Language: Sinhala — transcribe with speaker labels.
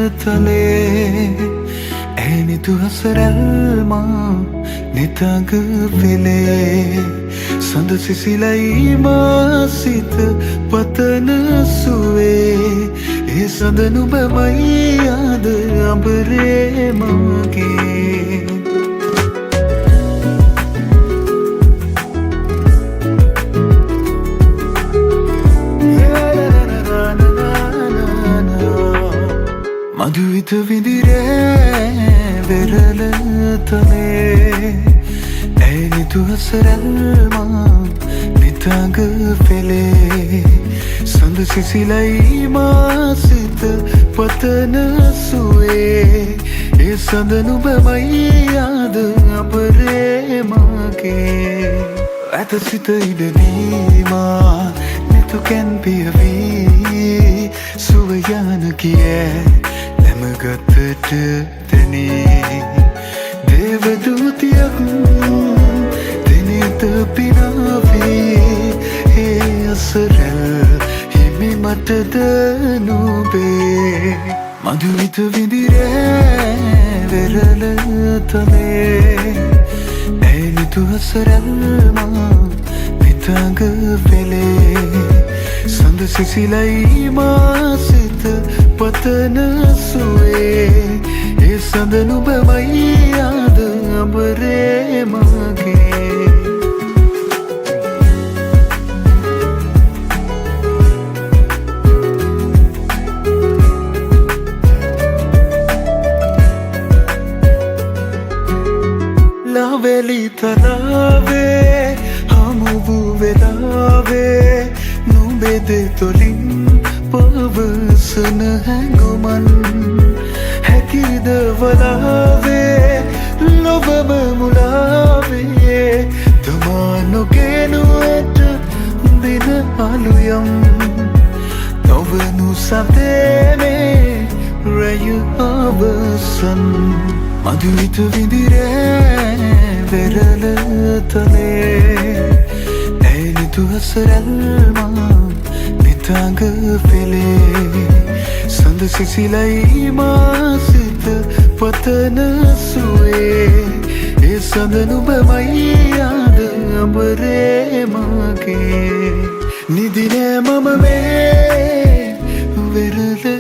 Speaker 1: tale eni tu hasaralma nitang vele sand sisilai ma sit patana suwe e sand nuba mai yaad ambare mage මధුවිත විදිරේ වෙරළ තලේ ඇනි තුහසරල්මා නිතඟ පෙළේ සඳ සිසිලයි මාසිත පතන සුවේ ඒ සඳ නුබමයි යාද අපරේ මගේ ඇත සිත ඉඩදීමා නැතුකැන් පියවී සුවයාන කියේ ගතට තැනේ දේවදූතියක් දෙනෙත පිනාවේ ඒ අසරැල් හිමි මටද නුබේ මధుවිත විදිරේ වෙරළ තලේ ඇනිතු අසරැල්මා නිතඟ වෙලේ සඳ සිසිලයි මාසිත පතන සුවේ ඒ සඳ නුබමයි යාද අඹරේ මගේ ලාවැලි තරාවේ හමු වූ වෙලාවේ නුඹෙද තොලින් පවසන හැඟුමන් හැකිද වලාවේ ලොබම මුලාවේ තමා නොගෙනු ඇත දින අලුයම් නොවනු සතේනේ රැය අවසන් මధుවිත විදිරේ වෙරළ තලේ ඇනිතු හසරල්මා නිතඟ පෙළේ සඳ සිසිලයි මාසිත පතන සුවේ ඒ සඳ නුබමයි යාද අඹරේ මගේ නිදිනෑ මම මේ වෙරළ